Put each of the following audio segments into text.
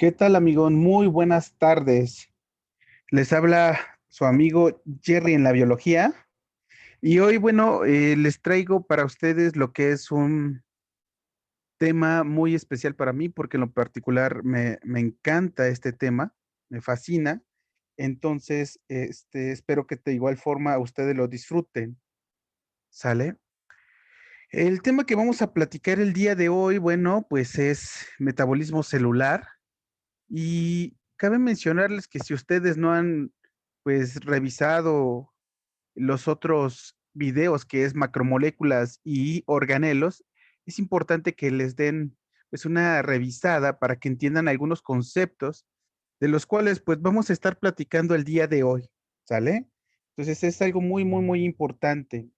¿Qué tal, amigón? Muy buenas tardes. Les habla su amigo Jerry en la biología. Y hoy, bueno, les traigo para ustedes lo que es un tema muy especial para mí, porque en lo particular me encanta este tema, me fascina. Entonces, espero que de igual forma ustedes lo disfruten. ¿Sale? El tema que vamos a platicar el día de hoy, bueno, pues es metabolismo celular. Y cabe mencionarles que si ustedes no han, pues, revisado los otros videos que es macromoléculas y organelos, es importante que les den, pues, una revisada para que entiendan algunos conceptos de los cuales, pues, vamos a estar platicando el día de hoy, ¿sale? Entonces es algo muy, muy, muy importante.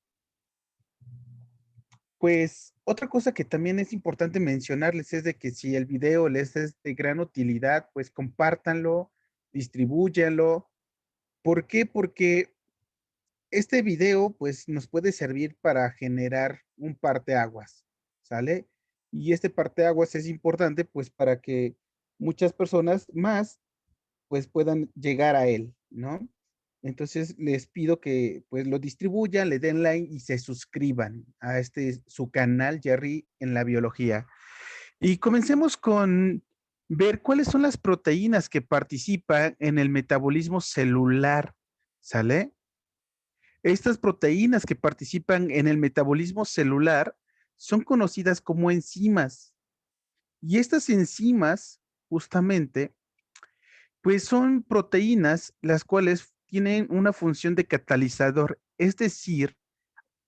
Pues otra cosa que también es importante mencionarles es de que si el video les es de gran utilidad, pues compártanlo, distribúyanlo. ¿Por qué? Porque este video pues nos puede servir para generar un parteaguas, ¿sale? Y este parteaguas es importante pues para que muchas personas más pues puedan llegar a él, ¿no? Entonces les pido que pues lo distribuyan, le den like y se suscriban a este su canal Jerry en la biología. Y comencemos con ver cuáles son las proteínas que participan en el metabolismo celular, ¿sale? Estas proteínas que participan en el metabolismo celular son conocidas como enzimas. Y estas enzimas, justamente, pues son proteínas las cuales tienen una función de catalizador, es decir,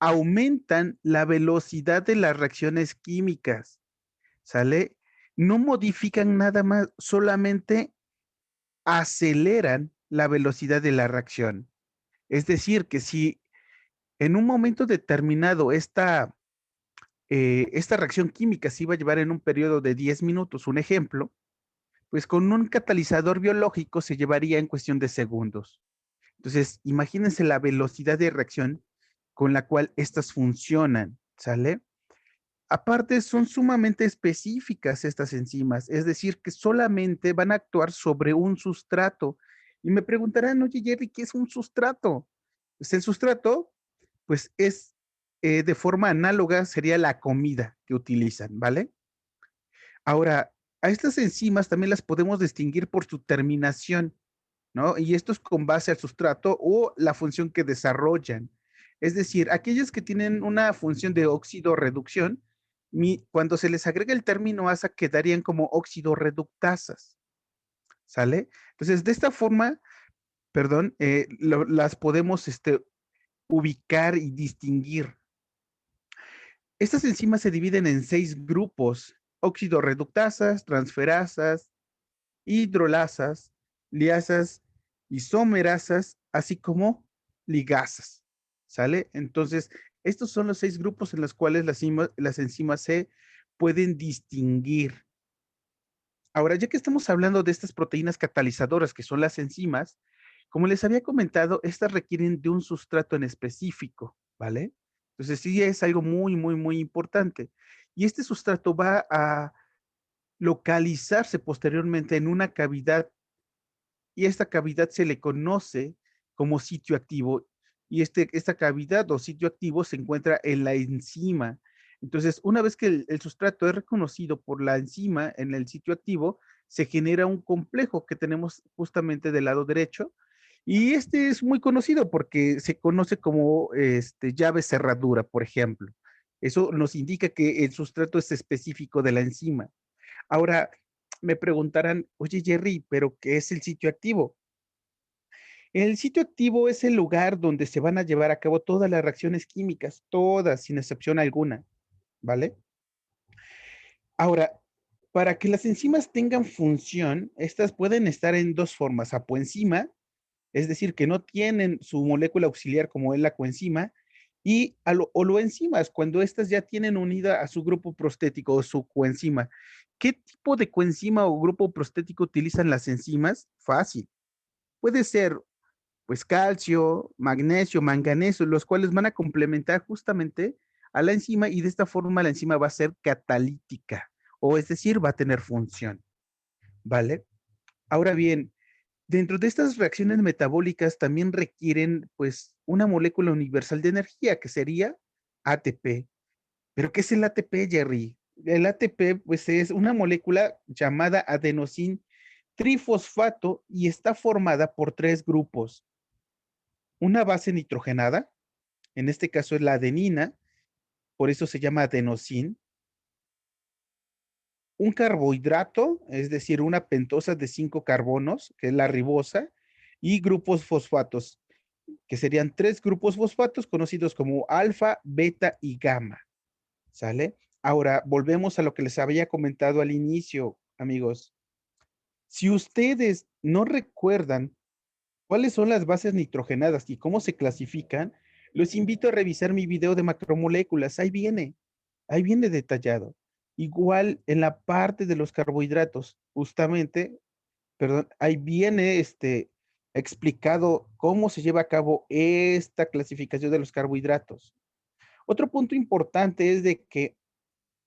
aumentan la velocidad de las reacciones químicas, ¿sale? No modifican nada más, solamente aceleran la velocidad de la reacción. Es decir, que si en un momento determinado esta reacción química se iba a llevar en un periodo de 10 minutos, un ejemplo, pues con un catalizador biológico se llevaría en cuestión de segundos. Entonces, imagínense la velocidad de reacción con la cual estas funcionan, ¿sale? Aparte, son sumamente específicas estas enzimas, es decir, que solamente van a actuar sobre un sustrato. Y me preguntarán, oye, Jerry, ¿qué es un sustrato? Pues el sustrato, pues es de forma análoga, sería la comida que utilizan, ¿vale? Ahora, a estas enzimas también las podemos distinguir por su terminación, ¿no? Y esto es con base al sustrato o la función que desarrollan. Es decir, aquellas que tienen una función de óxido-reducción, cuando se les agrega el término asa, quedarían como óxido-reductasas, ¿sale? Entonces, de esta forma, perdón, las podemos ubicar y distinguir. Estas enzimas se dividen en 6 grupos: óxido-reductasas, transferasas, hidrolasas, liasas, isomerasas, así como ligasas. ¿Sale? Entonces, estos son los 6 grupos en los cuales las enzimas se pueden distinguir. Ahora, ya que estamos hablando de estas proteínas catalizadoras que son las enzimas, como les había comentado, estas requieren de un sustrato en específico, ¿vale? Entonces, sí es algo muy, muy, muy importante. Y este sustrato va a localizarse posteriormente en una cavidad y esta cavidad se le conoce como sitio activo y esta cavidad o sitio activo se encuentra en la enzima. Entonces, una vez que el sustrato es reconocido por la enzima en el sitio activo, se genera un complejo que tenemos justamente del lado derecho y este es muy conocido porque se conoce como llave cerradura, por ejemplo. Eso nos indica que el sustrato es específico de la enzima. Ahora, me preguntarán, oye Jerry, ¿pero qué es el sitio activo? El sitio activo es el lugar donde se van a llevar a cabo todas las reacciones químicas, todas, sin excepción alguna, ¿vale? Ahora, para que las enzimas tengan función, estas pueden estar en dos formas: apoenzima, es decir, que no tienen su molécula auxiliar como es la coenzima, y oloenzimas, cuando estas ya tienen unida a su grupo prostético o su coenzima. ¿Qué tipo de coenzima o grupo prostético utilizan las enzimas? Fácil. Puede ser pues calcio, magnesio, manganeso, los cuales van a complementar justamente a la enzima y de esta forma la enzima va a ser catalítica, o es decir, va a tener función. ¿vale? Ahora bien, dentro de estas reacciones metabólicas también requieren, pues, una molécula universal de energía, que sería ATP. ¿Pero qué es el ATP, Jerry? El ATP, pues, es una molécula llamada adenosín trifosfato y está formada por tres grupos. Una base nitrogenada, en este caso es la adenina, por eso se llama adenosín. Un carbohidrato, es decir, una pentosa de 5 carbonos, que es la ribosa, y grupos fosfatos, que serían tres grupos fosfatos conocidos como alfa, beta y gamma. ¿Sale? Ahora, volvemos a lo que les había comentado al inicio, amigos. Si ustedes no recuerdan cuáles son las bases nitrogenadas y cómo se clasifican, los invito a revisar mi video de macromoléculas. Ahí viene detallado. Igual en la parte de los carbohidratos, justamente, perdón, ahí viene explicado cómo se lleva a cabo esta clasificación de los carbohidratos. Otro punto importante es de que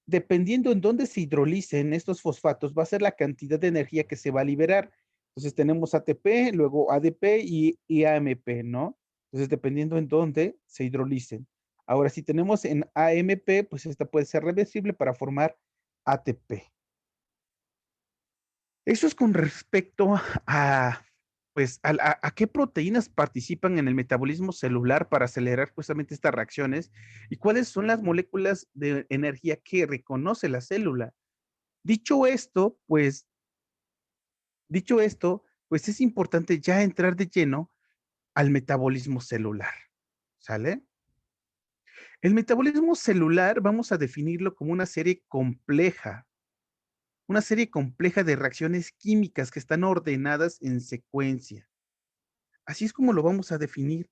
dependiendo en dónde se hidrolicen estos fosfatos, va a ser la cantidad de energía que se va a liberar. Entonces tenemos ATP, luego ADP y AMP, ¿no? Entonces dependiendo en dónde se hidrolicen. Ahora, si tenemos en AMP, pues esta puede ser reversible para formar ATP. Eso es con respecto a, pues, a qué proteínas participan en el metabolismo celular para acelerar justamente estas reacciones y cuáles son las moléculas de energía que reconoce la célula. Dicho esto, pues, es importante ya entrar de lleno al metabolismo celular, ¿sale? El metabolismo celular vamos a definirlo como una serie compleja de reacciones químicas que están ordenadas en secuencia. Así es como lo vamos a definir.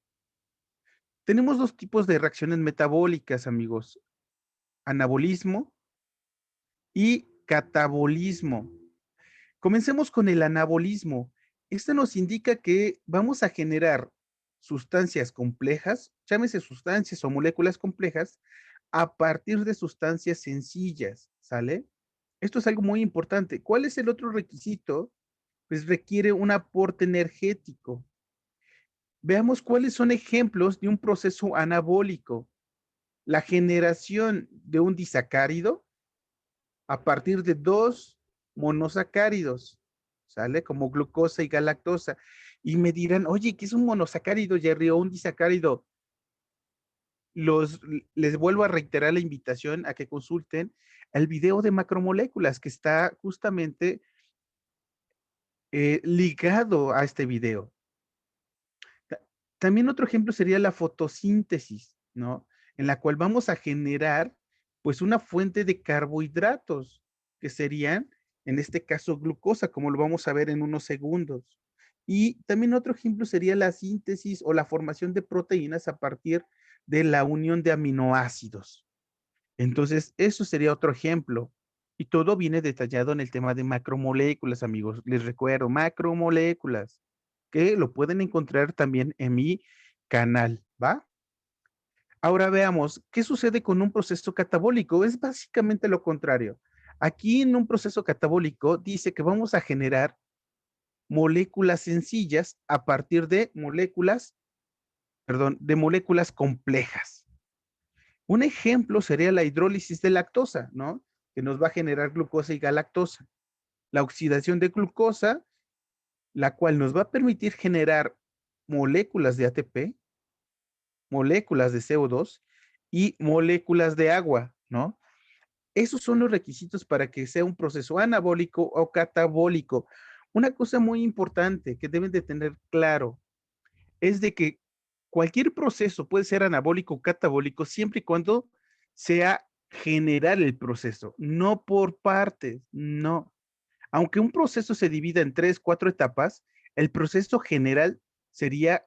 Tenemos dos tipos de reacciones metabólicas, amigos: anabolismo y catabolismo. Comencemos con el anabolismo. Esto nos indica que vamos a generar sustancias complejas, llámese sustancias o moléculas complejas, a partir de sustancias sencillas, ¿sale? Esto es algo muy importante. ¿Cuál es el otro requisito? Pues requiere un aporte energético. Veamos cuáles son ejemplos de un proceso anabólico. La generación de un disacárido a partir de dos monosacáridos, ¿sale? Como glucosa y galactosa. Y me dirán, oye, ¿qué es un monosacárido, Jerry, o un disacárido? Los, les vuelvo a reiterar la invitación a que consulten el video de macromoléculas que está justamente ligado a este video. También otro ejemplo sería la fotosíntesis, ¿no? En la cual vamos a generar, pues, una fuente de carbohidratos, que serían, en este caso, glucosa, como lo vamos a ver en unos segundos. Y también otro ejemplo sería la síntesis o la formación de proteínas a partir de la unión de aminoácidos. Entonces, eso sería otro ejemplo. Y todo viene detallado en el tema de macromoléculas, amigos. Les recuerdo, macromoléculas, que lo pueden encontrar también en mi canal, ¿va? Ahora veamos, ¿qué sucede con un proceso catabólico? Es básicamente lo contrario. Aquí en un proceso catabólico dice que vamos a generar moléculas sencillas a partir de moléculas, perdón, de moléculas complejas. Un ejemplo sería la hidrólisis de lactosa, ¿no? Que nos va a generar glucosa y galactosa. La oxidación de glucosa, la cual nos va a permitir generar moléculas de ATP, moléculas de CO2 y moléculas de agua, ¿no? Esos son los requisitos para que sea un proceso anabólico o catabólico. Una cosa muy importante que deben de tener claro es de que cualquier proceso puede ser anabólico o catabólico siempre y cuando sea generar el proceso, no por partes, no. Aunque un proceso se divida en 3, 4 etapas, el proceso general sería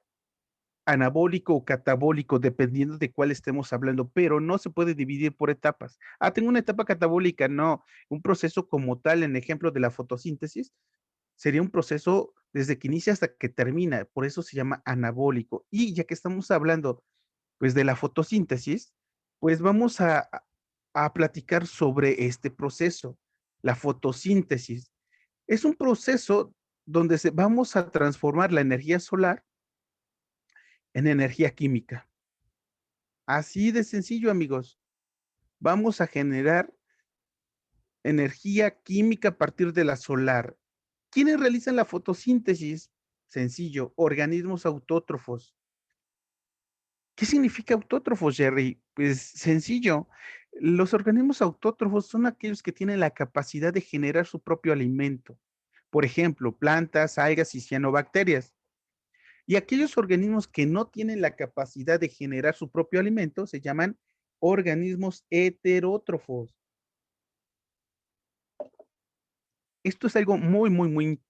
anabólico o catabólico, dependiendo de cuál estemos hablando, pero no se puede dividir por etapas. Ah, tengo una etapa catabólica, no. Un proceso como tal, en ejemplo de la fotosíntesis, sería un proceso desde que inicia hasta que termina, por eso se llama anabólico. Y ya que estamos hablando, pues, de la fotosíntesis, pues vamos a platicar sobre este proceso, la fotosíntesis. Es un proceso donde vamos a transformar la energía solar en energía química. Así de sencillo, amigos. Vamos a generar energía química a partir de la solar. ¿Quiénes realizan la fotosíntesis? Sencillo, organismos autótrofos. ¿Qué significa autótrofos, Jerry? Pues sencillo. Los organismos autótrofos son aquellos que tienen la capacidad de generar su propio alimento. Por ejemplo, plantas, algas y cianobacterias. Y aquellos organismos que no tienen la capacidad de generar su propio alimento se llaman organismos heterótrofos. Esto es algo muy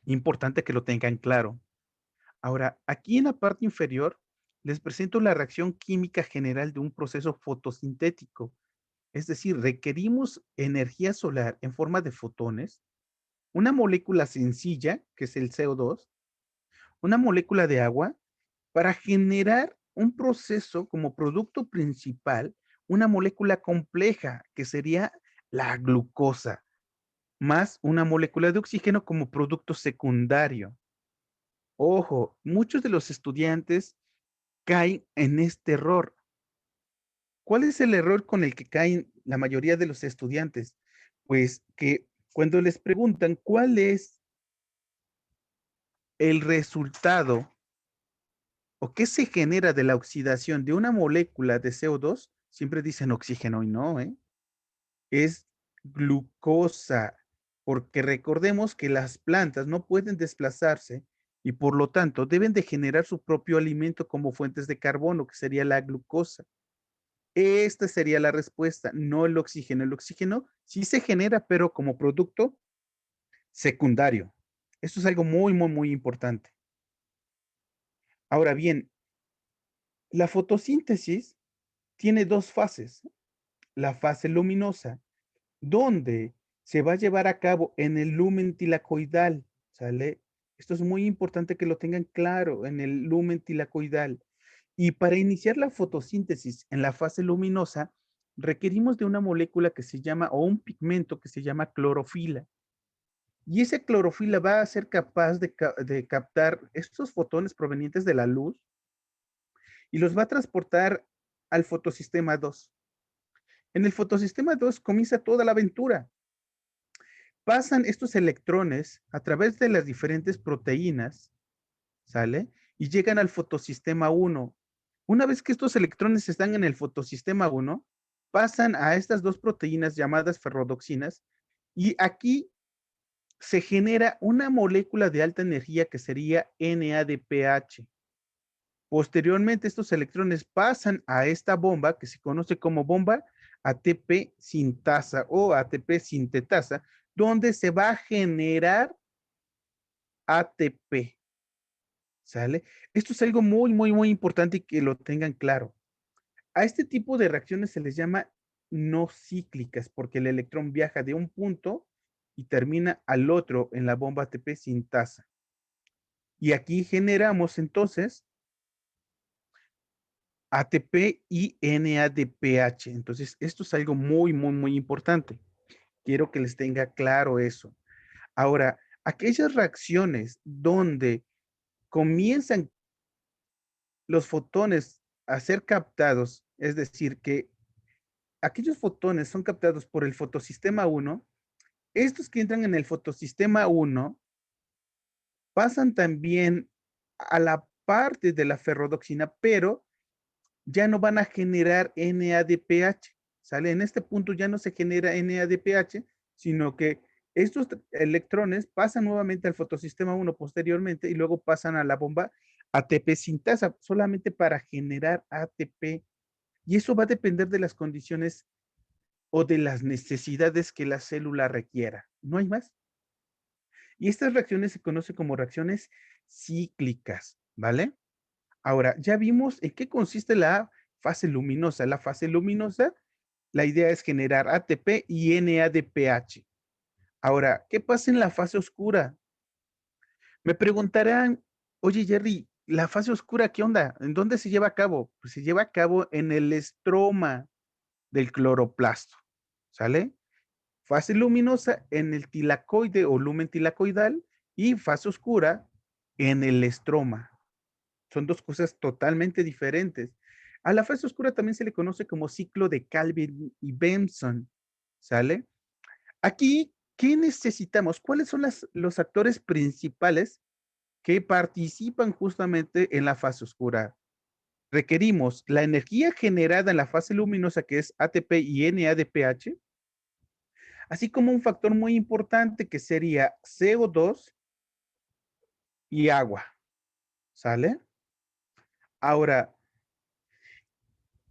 importante que lo tengan claro. Ahora, aquí en la parte inferior les presento la reacción química general de un proceso fotosintético. Es decir, requerimos energía solar en forma de fotones, una molécula sencilla, que es el CO2, una molécula de agua, para generar un proceso como producto principal, una molécula compleja, que sería la glucosa, más una molécula de oxígeno como producto secundario. Ojo, muchos de los estudiantes caen en este error. ¿Cuál es el error con el que caen la mayoría de los estudiantes? Pues que cuando les preguntan cuál es el resultado o qué se genera de la oxidación de una molécula de CO2, siempre dicen oxígeno y no, ¿eh? Es glucosa, porque recordemos que las plantas no pueden desplazarse y por lo tanto deben de generar su propio alimento como fuentes de carbono, que sería la glucosa. Esta sería la respuesta, no el oxígeno. El oxígeno sí se genera, pero como producto secundario. Esto es algo muy importante. Ahora bien, la fotosíntesis tiene dos fases. La fase luminosa, donde se va a llevar a cabo en el lumen tilacoidal, ¿sale? Esto es muy importante que lo tengan claro, en el lumen tilacoidal. Y para iniciar la fotosíntesis en la fase luminosa, requerimos de una molécula que se llama, o un pigmento que se llama clorofila. Y esa clorofila va a ser capaz de captar estos fotones provenientes de la luz y los va a transportar al fotosistema 2. En el fotosistema 2 comienza toda la aventura. Pasan estos electrones a través de las diferentes proteínas, ¿sale? Y llegan al fotosistema 1. Una vez que estos electrones están en el fotosistema 1, pasan a estas dos proteínas llamadas ferrodoxinas y aquí se genera una molécula de alta energía que sería NADPH. Posteriormente, estos electrones pasan a esta bomba que se conoce como bomba ATP sintasa o ATP sintetasa, donde se va a generar ATP. ¿Sale? Esto es algo muy importante y que lo tengan claro. A este tipo de reacciones se les llama no cíclicas porque el electrón viaja de un punto y termina al otro en la bomba ATP sintasa. Y aquí generamos entonces ATP y NADPH. Entonces, esto es algo muy importante. Quiero que les tenga claro eso. Ahora, aquellas reacciones donde comienzan los fotones a ser captados, es decir, que aquellos fotones son captados por el fotosistema 1, estos que entran en el fotosistema 1 pasan también a la parte de la ferrodoxina, pero ya no van a generar NADPH, ¿sale? En este punto ya no se genera NADPH, sino que estos electrones pasan nuevamente al fotosistema 1 posteriormente y luego pasan a la bomba ATP sintasa, solamente para generar ATP. Y eso va a depender de las condiciones o de las necesidades que la célula requiera. No hay más. Y estas reacciones se conocen como reacciones cíclicas, ¿vale? Ahora, ya vimos en qué consiste la fase luminosa. La fase luminosa, la idea es generar ATP y NADPH. Ahora, ¿qué pasa en la fase oscura? Me preguntarán, oye Jerry, ¿la fase oscura qué onda? ¿En dónde se lleva a cabo? Pues se lleva a cabo en el estroma del cloroplasto, ¿sale? Fase luminosa en el tilacoide o lumen tilacoidal y fase oscura en el estroma. Son dos cosas totalmente diferentes. A la fase oscura también se le conoce como ciclo de Calvin y Benson, ¿sale? Aquí, ¿qué necesitamos? ¿Cuáles son los actores principales que participan justamente en la fase oscura? Requerimos la energía generada en la fase luminosa, que es ATP y NADPH, así como un factor muy importante que sería CO2 y agua, ¿sale? Ahora,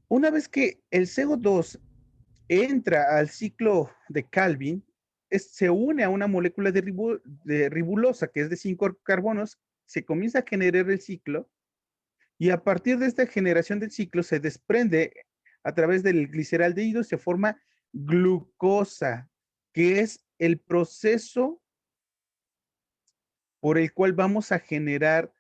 una vez que el CO2 entra al ciclo de Calvin, se une a una molécula de ribulosa, que es de 5 carbonos, se comienza a generar el ciclo y a partir de esta generación del ciclo se desprende a través del gliceraldehído, se forma glucosa, que es el proceso por el cual vamos a generar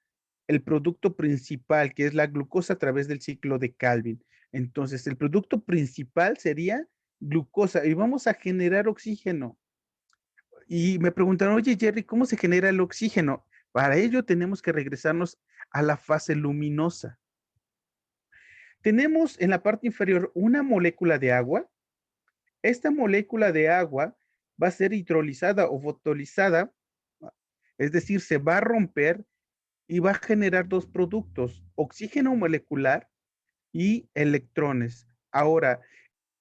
el producto principal, que es la glucosa a través del ciclo de Calvin. Entonces, el producto principal sería glucosa y vamos a generar oxígeno. Y me preguntaron, oye Jerry, ¿cómo se genera el oxígeno? Para ello tenemos que regresarnos a la fase luminosa. Tenemos en la parte inferior una molécula de agua. Esta molécula de agua va a ser hidrolizada o fotolizada, es decir, se va a romper y va a generar dos productos, oxígeno molecular y electrones. Ahora,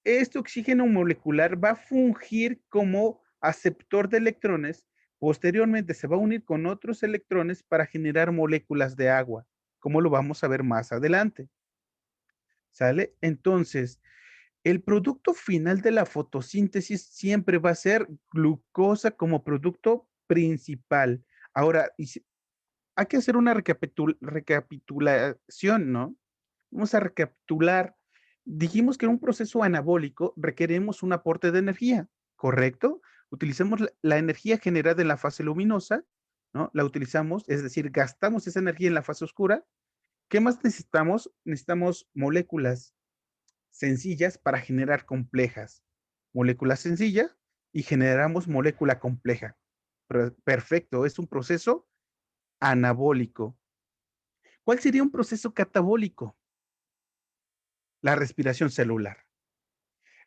este oxígeno molecular va a fungir como aceptor de electrones, posteriormente se va a unir con otros electrones para generar moléculas de agua, como lo vamos a ver más adelante. ¿Sale? Entonces, el producto final de la fotosíntesis siempre va a ser glucosa como producto principal. Ahora, hay que hacer una recapitulación, ¿no? Vamos a recapitular. Dijimos que en un proceso anabólico requerimos un aporte de energía, ¿correcto? Utilizamos la energía generada en la fase luminosa, ¿no? La utilizamos, es decir, gastamos esa energía en la fase oscura. ¿Qué más necesitamos? Necesitamos moléculas sencillas para generar complejas. Moléculas sencillas y generamos molécula compleja. Perfecto, es un proceso anabólico. ¿Cuál sería un proceso catabólico? La respiración celular.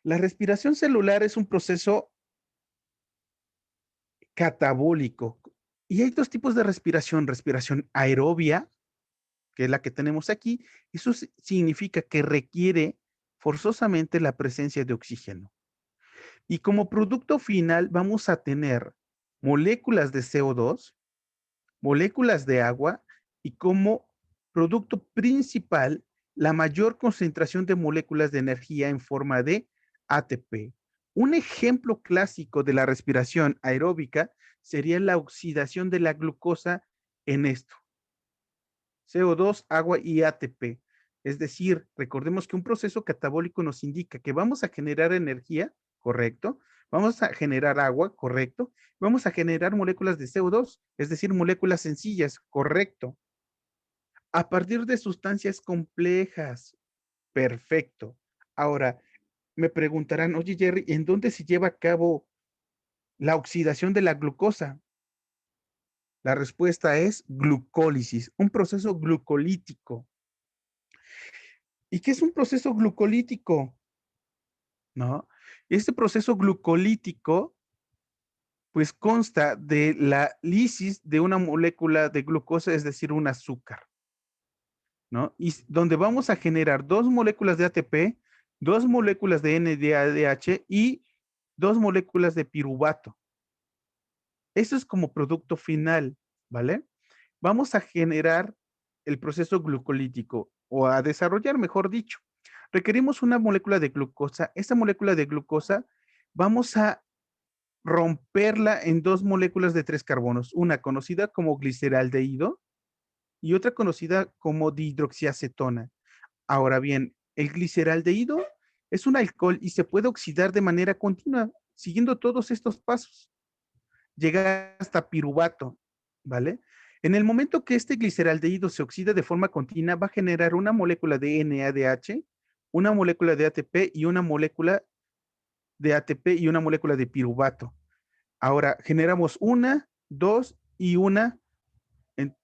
La respiración celular es un proceso catabólico. Y hay dos tipos de respiración. Respiración aerobia, que es la que tenemos aquí. Eso significa que requiere forzosamente la presencia de oxígeno. Y como producto final vamos a tener moléculas de CO2, moléculas de agua y como producto principal la mayor concentración de moléculas de energía en forma de ATP. Un ejemplo clásico de la respiración aeróbica sería la oxidación de la glucosa en esto. CO2, agua y ATP. Es decir, recordemos que un proceso catabólico nos indica que vamos a generar energía, ¿correcto? Vamos a generar agua, ¿correcto? Vamos a generar moléculas de CO2, es decir, moléculas sencillas, ¿correcto? A partir de sustancias complejas, perfecto. Ahora, me preguntarán, oye Jerry, ¿en dónde se lleva a cabo la oxidación de la glucosa? La respuesta es glucólisis, un proceso glucolítico. ¿Y qué es un proceso glucolítico? ¿No? Este proceso glucolítico, pues consta de la lisis de una molécula de glucosa, es decir, un azúcar, ¿no? Y donde vamos a generar dos moléculas de ATP, dos moléculas de NADH y dos moléculas de piruvato. Eso es como producto final, ¿vale? Vamos a generar el proceso glucolítico o a desarrollar, mejor dicho. Requerimos una molécula de glucosa. Esta molécula de glucosa vamos a romperla en dos moléculas de 3 carbonos, una conocida como gliceraldehído y otra conocida como dihidroxiacetona. Ahora bien, el gliceraldehído es un alcohol y se puede oxidar de manera continua, siguiendo todos estos pasos. Llega hasta piruvato, ¿vale? En el momento que este gliceraldehído se oxida de forma continua, va a generar una molécula de NADH, una molécula de ATP y una molécula de ATP y una molécula de piruvato. Ahora, generamos una, dos y una,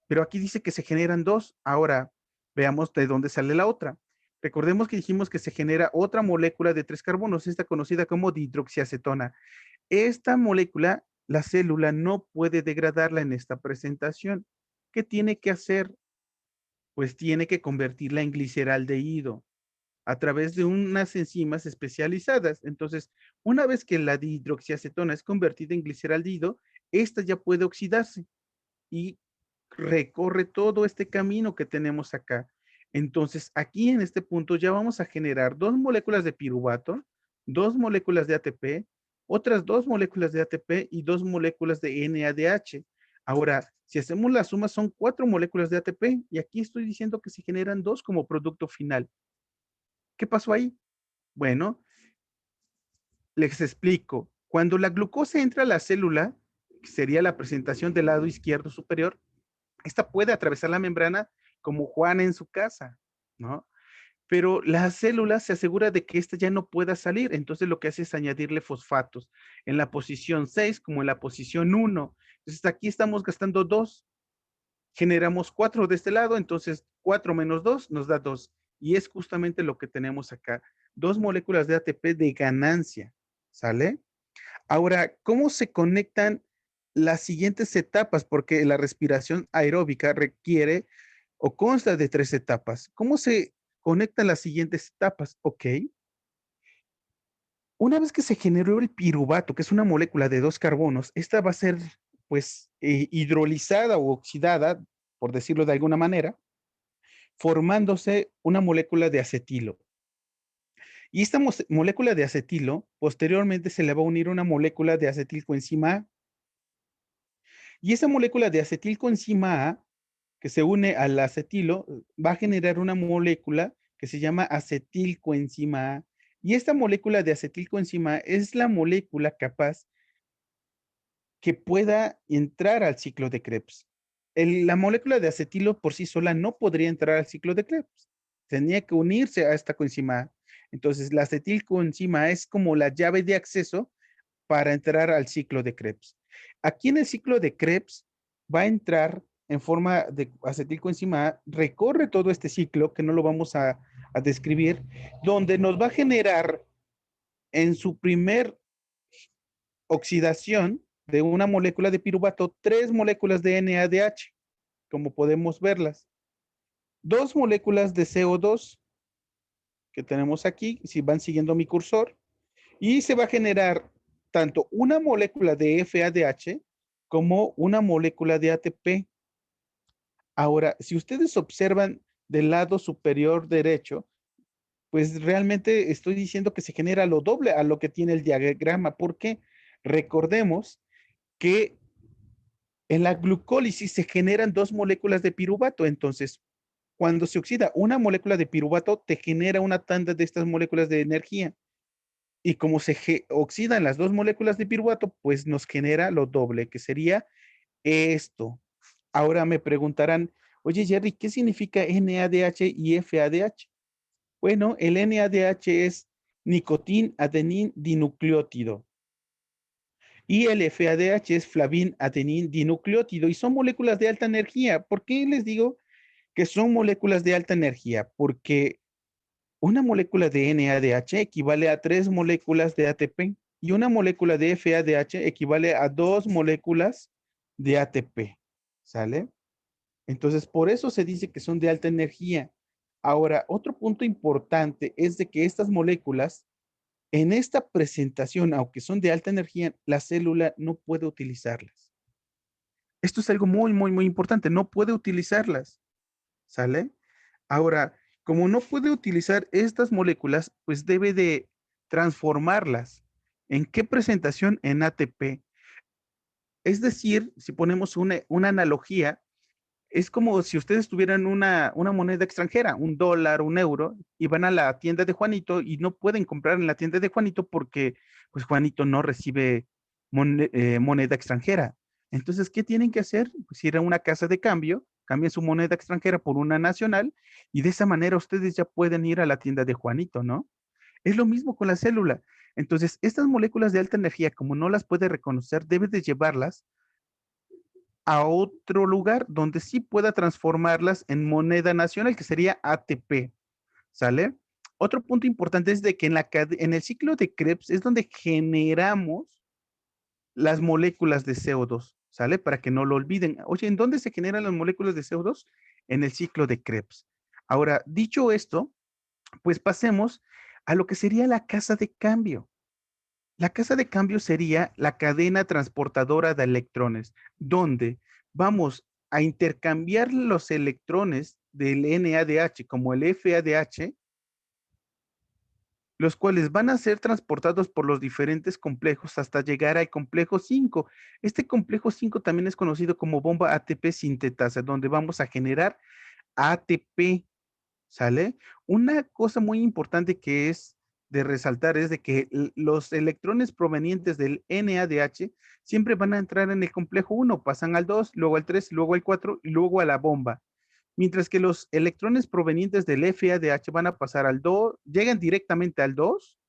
pero aquí dice que se generan dos. Ahora, veamos de dónde sale la otra. Recordemos que dijimos que se genera otra molécula de 3 carbonos, esta conocida como dihidroxiacetona. Esta molécula, la célula no puede degradarla en esta presentación. ¿Qué tiene que hacer? Pues tiene que convertirla en gliceraldehído a través de unas enzimas especializadas. Entonces, una vez que la dihidroxiacetona es convertida en gliceraldehído, esta ya puede oxidarse y recorre todo este camino que tenemos acá. Entonces, aquí en este punto ya vamos a generar dos moléculas de piruvato, dos moléculas de ATP, otras dos moléculas de ATP y dos moléculas de NADH. Ahora, si hacemos la suma, son 4 moléculas de ATP y aquí estoy diciendo que se generan dos como producto final. ¿Qué pasó ahí? Bueno, les explico. Cuando la glucosa entra a la célula, que sería la presentación del lado izquierdo superior, esta puede atravesar la membrana como Juan en su casa, ¿no? Pero la célula se asegura de que ésta ya no pueda salir, entonces lo que hace es añadirle fosfatos en la posición 6 como en la posición 1. Entonces aquí estamos gastando 2, generamos 4 de este lado, entonces 4 menos 2 nos da 2. Y es justamente lo que tenemos acá, 2 moléculas de ATP de ganancia, ¿sale? Ahora, ¿cómo se conectan las siguientes etapas? Porque la respiración aeróbica requiere o consta de 3 etapas. ¿Cómo se conectan las siguientes etapas? Ok. Una vez que se generó el piruvato, que es una molécula de 2 carbonos, esta va a ser pues hidrolizada o oxidada, por decirlo de alguna manera, formándose una molécula de acetilo. Y esta molécula de acetilo, posteriormente se le va a unir una molécula de acetilcoenzima A. Y esa molécula de acetilcoenzima A, que se une al acetilo, va a generar una molécula que se llama acetilcoenzima A. Y esta molécula de acetilcoenzima A es la molécula capaz que pueda entrar al ciclo de Krebs. La molécula de acetilo por sí sola no podría entrar al ciclo de Krebs. Tenía que unirse a esta coenzima A. Entonces, la acetilcoenzima A es como la llave de acceso para entrar al ciclo de Krebs. Aquí en el ciclo de Krebs va a entrar en forma de acetilcoenzima A, recorre todo este ciclo, que no lo vamos a describir, donde nos va a generar en su primer oxidación de una molécula de piruvato, 3 moléculas de NADH, como podemos verlas. 2 moléculas de CO2, que tenemos aquí, si van siguiendo mi cursor, y se va a generar tanto una molécula de FADH como una molécula de ATP. Ahora, si ustedes observan del lado superior derecho, pues realmente estoy diciendo que se genera lo doble a lo que tiene el diagrama, porque recordemos que en la glucólisis se generan 2 moléculas de piruvato, entonces cuando se oxida una molécula de piruvato, te genera una tanda de estas moléculas de energía. Y como se oxidan las 2 moléculas de piruvato, pues nos genera lo doble, que sería esto. Ahora me preguntarán, oye Jerry, ¿qué significa NADH y FADH? Bueno, el NADH es nicotín adenín dinucleótido y el FADH es flavín adenín dinucleótido y son moléculas de alta energía. ¿Por qué les digo que son moléculas de alta energía? Porque una molécula de NADH equivale a 3 moléculas de ATP y una molécula de FADH equivale a 2 moléculas de ATP. ¿Sale? Entonces, por eso se dice que son de alta energía. Ahora, otro punto importante es de que estas moléculas, en esta presentación, aunque son de alta energía, la célula no puede utilizarlas. Esto es algo muy, muy, muy importante. No puede utilizarlas. ¿Sale? Ahora, como no puede utilizar estas moléculas, pues debe de transformarlas. ¿En qué presentación? En ATP. Es decir, si ponemos una analogía, es como si ustedes tuvieran una moneda extranjera, un dólar, un euro, y van a la tienda de Juanito y no pueden comprar en la tienda de Juanito porque pues Juanito no recibe moneda extranjera. Entonces, ¿qué tienen que hacer? Pues ir a una casa de cambio, cambien su moneda extranjera por una nacional y de esa manera ustedes ya pueden ir a la tienda de Juanito, ¿no? Es lo mismo con la célula. Entonces, estas moléculas de alta energía, como no las puede reconocer, debe de llevarlas a otro lugar donde sí pueda transformarlas en moneda nacional, que sería ATP, ¿sale? Otro punto importante es de que en el ciclo de Krebs es donde generamos las moléculas de CO2, ¿sale? Para que no lo olviden. Oye, ¿en dónde se generan las moléculas de CO2? En el ciclo de Krebs. Ahora, dicho esto, pues pasemos a lo que sería la casa de cambio. La casa de cambio sería la cadena transportadora de electrones, donde vamos a intercambiar los electrones del NADH como el FADH, los cuales van a ser transportados por los diferentes complejos hasta llegar al complejo 5. Este complejo 5 también es conocido como bomba ATP sintetasa, donde vamos a generar ATP, ¿sale? Una cosa muy importante que es de resaltar es de que los electrones provenientes del NADH siempre van a entrar en el complejo 1, pasan al 2, luego al 3, luego al 4 y luego a la bomba. Mientras que los electrones provenientes del FADH van a pasar al 2, llegan directamente al 2,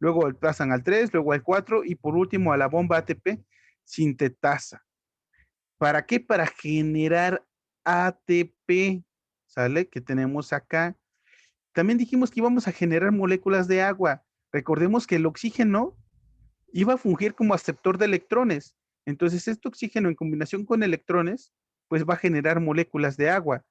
luego pasan al 3, luego al 4 y por último a la bomba ATP sintetasa. ¿Para qué? Para generar ATP, ¿sale? Que tenemos acá. También dijimos que íbamos a generar moléculas de agua. Recordemos que el oxígeno iba a fungir como aceptor de electrones. Entonces, este oxígeno en combinación con electrones, pues va a generar moléculas de agua.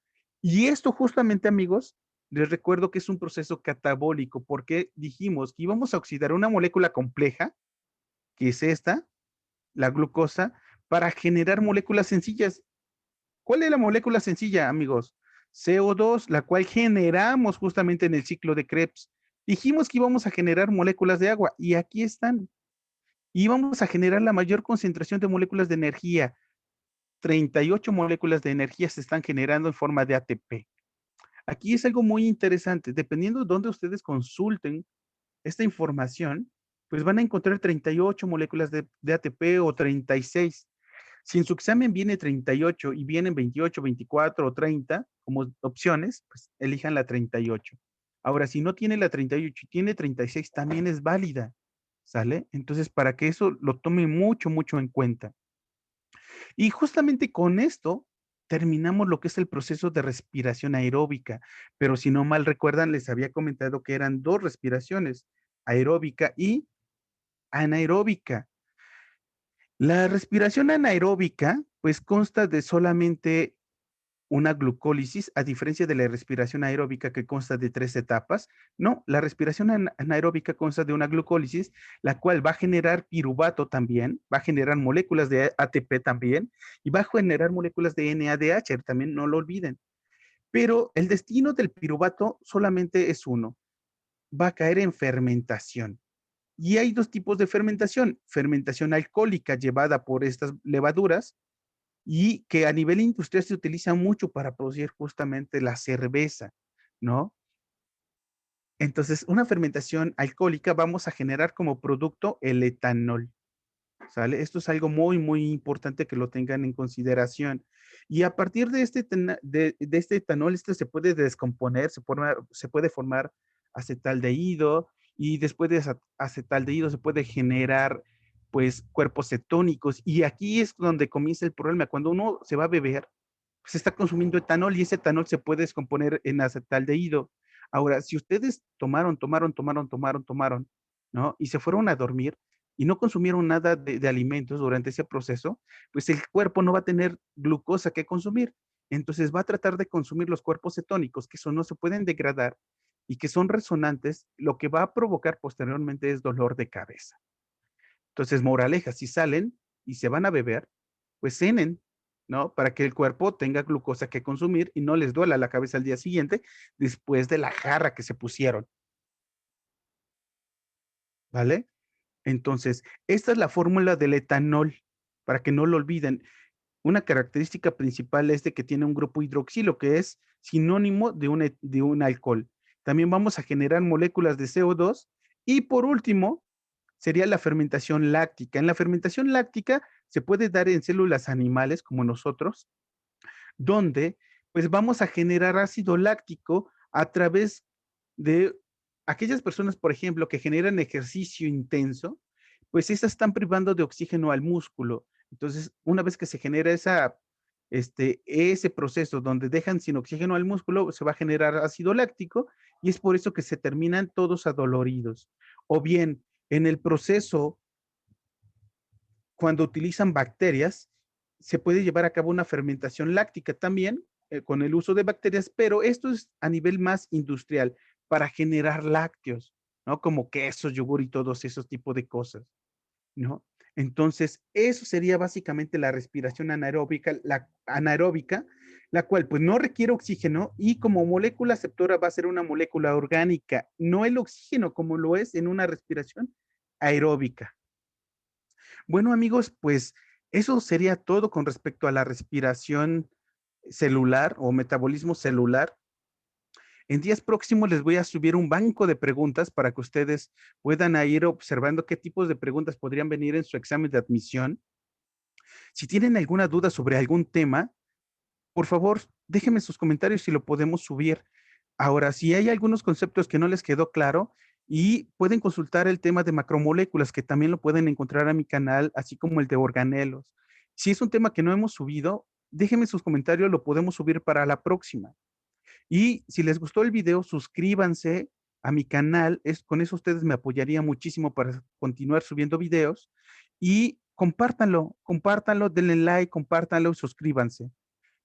Y esto justamente, amigos, les recuerdo que es un proceso catabólico, porque dijimos que íbamos a oxidar una molécula compleja, que es esta, la glucosa, para generar moléculas sencillas. ¿Cuál es la molécula sencilla, amigos? CO2, la cual generamos justamente en el ciclo de Krebs. Dijimos que íbamos a generar moléculas de agua y aquí están. Y vamos a generar la mayor concentración de moléculas de energía. 38 moléculas de energía se están generando en forma de ATP. Aquí es algo muy interesante. Dependiendo de dónde ustedes consulten esta información, pues van a encontrar 38 moléculas de ATP o 36. Si en su examen viene 38 y vienen 28, 24 o 30 como opciones, pues elijan la 38. Ahora, si no tiene la 38 y tiene 36, también es válida, ¿sale? Entonces, para que eso lo tome mucho, mucho en cuenta. Y justamente con esto terminamos lo que es el proceso de respiración aeróbica, pero si no mal recuerdan, les había comentado que eran dos respiraciones, aeróbica y anaeróbica. La respiración anaeróbica, pues consta de solamente una glucólisis, a diferencia de la respiración aeróbica que consta de 3 etapas. No, la respiración anaeróbica consta de una glucólisis, la cual va a generar piruvato también, va a generar moléculas de ATP también, y va a generar moléculas de NADH, también no lo olviden. Pero el destino del piruvato solamente es uno, va a caer en fermentación. Y hay dos tipos de fermentación alcohólica llevada por estas levaduras y que a nivel industrial se utiliza mucho para producir justamente la cerveza, ¿no? Entonces, una fermentación alcohólica vamos a generar como producto el etanol, ¿sale? Esto es algo muy, muy importante que lo tengan en consideración. Y a partir de este etanol, este se puede descomponer, se puede formar acetaldehído y después de acetaldehído se puede generar pues cuerpos cetónicos y aquí es donde comienza el problema. Cuando uno se va a beber, se está consumiendo etanol y ese etanol se puede descomponer en acetaldehído. Ahora, si ustedes tomaron, ¿no? Y se fueron a dormir y no consumieron nada de alimentos durante ese proceso, pues el cuerpo no va a tener glucosa que consumir. Entonces va a tratar de consumir los cuerpos cetónicos, que no se pueden degradar y que son resonantes, lo que va a provocar posteriormente es dolor de cabeza. Entonces, moraleja, si salen y se van a beber, pues cenen, ¿no? Para que el cuerpo tenga glucosa que consumir y no les duela la cabeza al día siguiente después de la jarra que se pusieron, ¿vale? Entonces, esta es la fórmula del etanol, para que no lo olviden. Una característica principal es de que tiene un grupo hidroxilo, que es sinónimo de un alcohol. También vamos a generar moléculas de CO2 y por último, sería la fermentación láctica. En la fermentación láctica se puede dar en células animales como nosotros, donde pues vamos a generar ácido láctico a través de aquellas personas, por ejemplo, que generan ejercicio intenso, pues esas están privando de oxígeno al músculo. Entonces, una vez que se genera ese proceso donde dejan sin oxígeno al músculo, se va a generar ácido láctico y es por eso que se terminan todos adoloridos. O bien, en el proceso, cuando utilizan bacterias, se puede llevar a cabo una fermentación láctica también con el uso de bacterias, pero esto es a nivel más industrial para generar lácteos, ¿no? Como quesos, yogur y todos esos tipos de cosas, ¿no? Entonces, eso sería básicamente la respiración anaeróbica, la cual pues no requiere oxígeno y como molécula aceptora va a ser una molécula orgánica, no el oxígeno como lo es en una respiración aeróbica. Bueno, amigos, pues eso sería todo con respecto a la respiración celular o metabolismo celular. En días próximos les voy a subir un banco de preguntas para que ustedes puedan ir observando qué tipos de preguntas podrían venir en su examen de admisión. Si tienen alguna duda sobre algún tema, por favor, déjenme sus comentarios y lo podemos subir. Ahora, si hay algunos conceptos que no les quedó claro, y pueden consultar el tema de macromoléculas, que también lo pueden encontrar a mi canal, así como el de organelos. Si es un tema que no hemos subido, déjenme sus comentarios, lo podemos subir para la próxima. Y si les gustó el video, suscríbanse a mi canal. Con eso ustedes me apoyarían muchísimo para continuar subiendo videos. Y compártanlo, compártanlo, denle like, compártanlo y suscríbanse.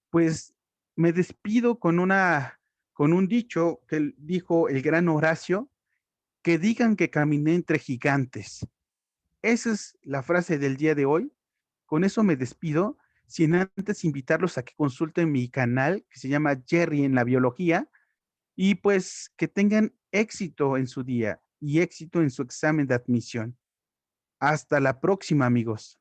Pues me despido con un dicho que dijo el gran Horacio, que digan que caminé entre gigantes. Esa es la frase del día de hoy. Con eso me despido, sin antes invitarlos a que consulten mi canal que se llama Jerry en la biología y pues que tengan éxito en su día y éxito en su examen de admisión. Hasta la próxima, amigos.